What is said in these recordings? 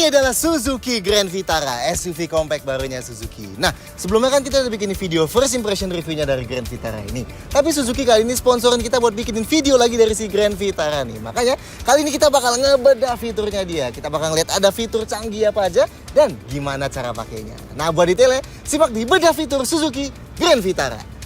Ini adalah Suzuki Grand Vitara, SUV compact barunya Suzuki. Nah, sebelumnya kan kita udah bikin video first impression reviewnya dari Grand Vitara ini. Tapi Suzuki kali ini sponsorin kita buat bikinin video lagi dari si Grand Vitara nih. Makanya kali ini kita bakal ngebedah fiturnya dia. Kita bakal lihat ada fitur canggih apa aja dan gimana cara pakainya. Nah, buat detailnya, simak di bedah fitur Suzuki Grand Vitara.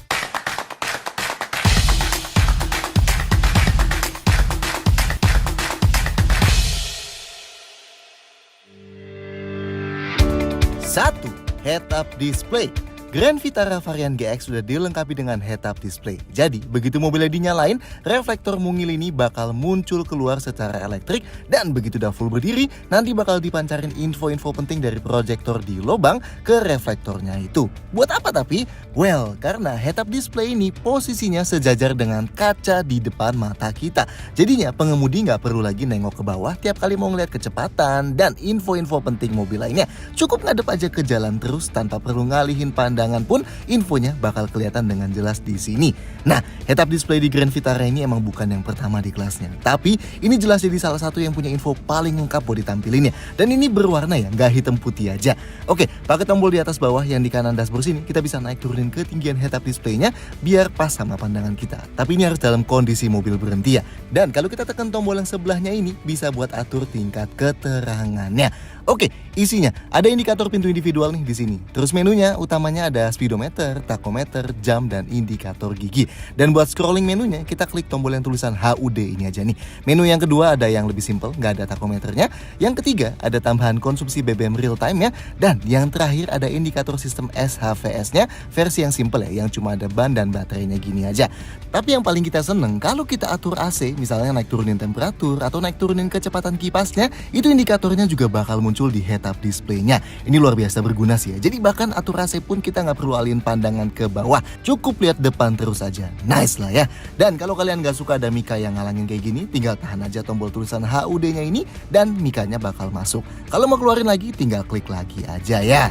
Satu, head-up display. Grand Vitara varian GX sudah dilengkapi dengan head-up display. Jadi, begitu mobilnya dinyalain, reflektor mungil ini bakal muncul keluar secara elektrik dan begitu udah full berdiri, nanti bakal dipancarin info-info penting dari proyektor di lubang ke reflektornya itu. Buat apa tapi? Well, karena head-up display ini posisinya sejajar dengan kaca di depan mata kita. Jadinya pengemudi nggak perlu lagi nengok ke bawah tiap kali mau ngeliat kecepatan dan info-info penting mobil lainnya. Cukup ngadep aja ke jalan terus tanpa perlu ngalihin pandangan pun infonya bakal kelihatan dengan jelas di sini. Nah, head-up display di Grand Vitara ini emang bukan yang pertama di kelasnya, tapi ini jelas jadi salah satu yang punya info paling lengkap buat ditampilinnya. Dan ini berwarna ya, nggak hitam putih aja. Oke, pakai tombol di atas bawah yang di kanan dashboard sini, kita bisa naik turunin ketinggian head-up displaynya biar pas sama pandangan kita. Tapi ini harus dalam kondisi mobil berhenti ya. Dan kalau kita tekan tombol yang sebelahnya ini, bisa buat atur tingkat keterangannya. Oke, isinya ada indikator pintu individual nih di sini. Terus menunya utamanya ada speedometer, tachometer, jam, dan indikator gigi. Dan buat scrolling menunya, kita klik tombol yang tulisan HUD ini aja nih. Menu yang kedua ada yang lebih simple, nggak ada tachometernya. Yang ketiga ada tambahan konsumsi BBM real time-nya. Dan yang terakhir ada indikator sistem SHVS-nya versi yang simple ya, yang cuma ada ban dan baterainya gini aja. Tapi yang paling kita seneng, kalau kita atur AC, misalnya naik turunin temperatur atau naik turunin kecepatan kipasnya, itu indikatornya juga bakal muncul di head-up display-nya. Ini luar biasa berguna sih ya. Jadi bahkan atur AC pun kita nggak perlu alihin pandangan ke bawah. Cukup lihat depan terus aja. Nice lah ya. Dan kalau kalian nggak suka ada mika yang ngalangin kayak gini, tinggal tahan aja tombol tulisan HUD-nya ini dan mikanya bakal masuk. Kalau mau keluarin lagi, tinggal klik lagi aja ya.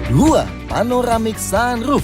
2. Panoramic sunroof.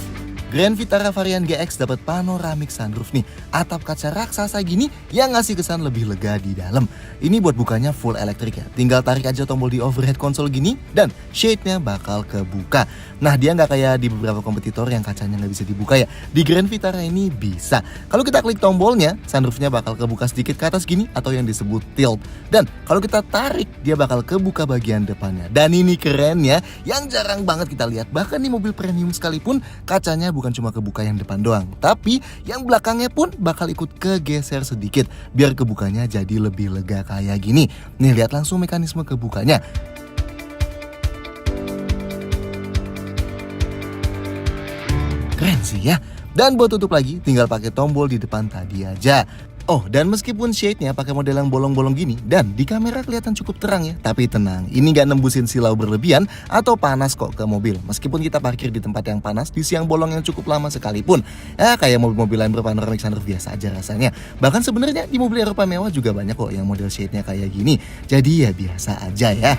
Grand Vitara varian GX dapat panoramic sunroof nih, atap kaca raksasa gini yang ngasih kesan lebih lega di dalam. Ini buat bukanya full elektrik ya, tinggal tarik aja tombol di overhead console gini dan shade-nya bakal kebuka. Nah, dia nggak kayak di beberapa kompetitor yang kacanya nggak bisa dibuka ya. Di Grand Vitara ini bisa. Kalau kita klik tombolnya, sunroofnya bakal kebuka sedikit ke atas gini atau yang disebut tilt. Dan kalau kita tarik, dia bakal kebuka bagian depannya. Dan ini keren ya, yang jarang banget kita lihat. Bahkan di mobil premium sekalipun, kacanya bukan cuma kebuka yang depan doang, tapi yang belakangnya pun bakal ikut kegeser sedikit biar kebukanya jadi lebih lega kayak gini. Nih, lihat langsung mekanisme kebukanya. Keren sih ya. Dan buat tutup lagi, tinggal pakai tombol di depan tadi aja. Oh, dan meskipun shade-nya pakai model yang bolong-bolong gini dan di kamera kelihatan cukup terang ya, tapi tenang, ini nggak nembusin silau berlebihan atau panas kok ke mobil. Meskipun kita parkir di tempat yang panas di siang bolong yang cukup lama sekalipun, ya kayak mobil-mobil lain berpanoramic sunroof biasa aja rasanya. Bahkan sebenarnya di mobil Eropa mewah juga banyak kok yang model shade-nya kayak gini. Jadi ya biasa aja ya.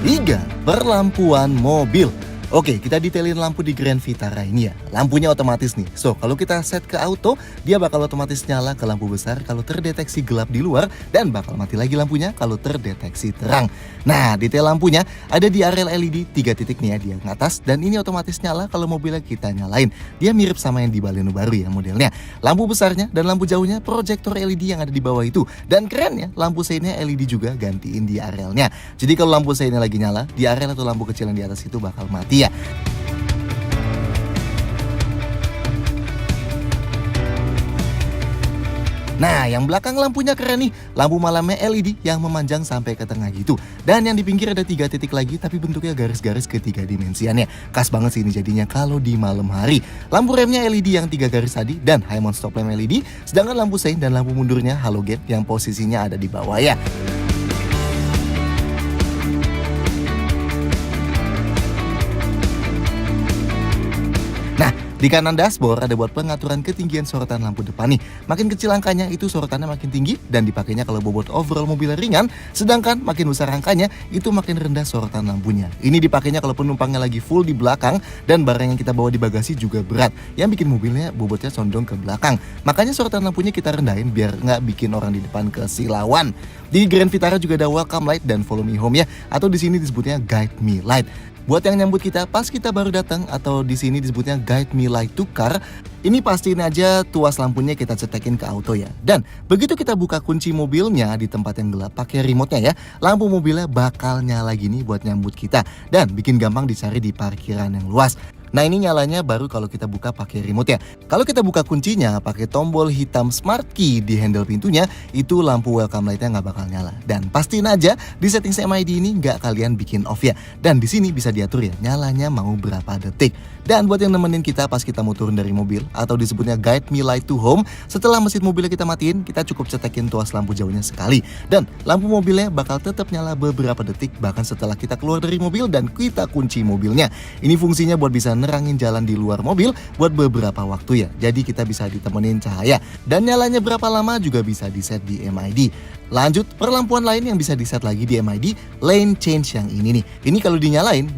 3. Perlampuan mobil. Oke, kita detailin lampu di Grand Vitara ini ya. Lampunya otomatis nih. So, kalau kita set ke auto, dia bakal otomatis nyala ke lampu besar kalau terdeteksi gelap di luar dan bakal mati lagi lampunya kalau terdeteksi terang. Nah, detail lampunya ada di area LED 3 titik nih ya di yang atas dan ini otomatis nyala kalau mobilnya kita nyalain. Dia mirip sama yang di Baleno baru ya modelnya. Lampu besarnya dan lampu jauhnya proyektor LED yang ada di bawah itu. Dan keren ya, lampu seinnya LED juga gantiin di arealnya. Jadi kalau lampu seinnya lagi nyala, di areal atau lampu kecil yang di atas itu bakal mati. Nah, yang belakang lampunya keren nih. Lampu malamnya LED yang memanjang sampai ke tengah gitu. Dan yang di pinggir ada 3 titik lagi tapi bentuknya garis-garis ketiga dimensiannya. Khas banget sih ini jadinya kalau di malam hari. Lampu remnya LED yang 3 garis tadi dan high mount stop lamp LED. Sedangkan lampu sein dan lampu mundurnya halogen yang posisinya ada di bawah ya. Di kanan dashboard ada buat pengaturan ketinggian sorotan lampu depan nih. Makin kecil angkanya itu sorotannya makin tinggi dan dipakainya kalau bobot overall mobilnya ringan, sedangkan makin besar angkanya itu makin rendah sorotan lampunya. Ini dipakainya kalau penumpangnya lagi full di belakang dan barang yang kita bawa di bagasi juga berat, yang bikin mobilnya bobotnya condong ke belakang. Makanya sorotan lampunya kita rendahin biar nggak bikin orang di depan kesilauan. Di Grand Vitara juga ada welcome light dan follow me home ya, atau di sini disebutnya guide me light. Buat yang nyambut kita pas kita baru datang, atau di sini disebutnya guide me light to car, ini pastiin aja tuas lampunya kita cetekin ke auto ya. Dan begitu kita buka kunci mobilnya di tempat yang gelap pakai remote-nya ya, lampu mobilnya bakal nyala gini buat nyambut kita dan bikin gampang dicari di parkiran yang luas. Nah, ini nyalanya baru kalau kita buka pakai remote ya. Kalau kita buka kuncinya pakai tombol hitam smart key di handle pintunya, itu lampu welcome light-nya nggak bakal nyala. Dan pastiin aja di settings MID ini nggak kalian bikin off ya. Dan di sini bisa diatur ya, nyalanya mau berapa detik. Dan buat yang nemenin kita pas kita mau turun dari mobil, atau disebutnya guide me light to home, setelah mesin mobilnya kita matiin, kita cukup cetekin tuas lampu jauhnya sekali. Dan lampu mobilnya bakal tetap nyala beberapa detik bahkan setelah kita keluar dari mobil dan kita kunci mobilnya. Ini fungsinya buat bisa nerangin jalan di luar mobil buat beberapa waktu ya. Jadi kita bisa ditemenin cahaya. Dan nyalanya berapa lama juga bisa di-set di MID. Lanjut, perlampuan lain yang bisa di-set lagi di MID, lane change yang ini nih. Ini kalau dinyalain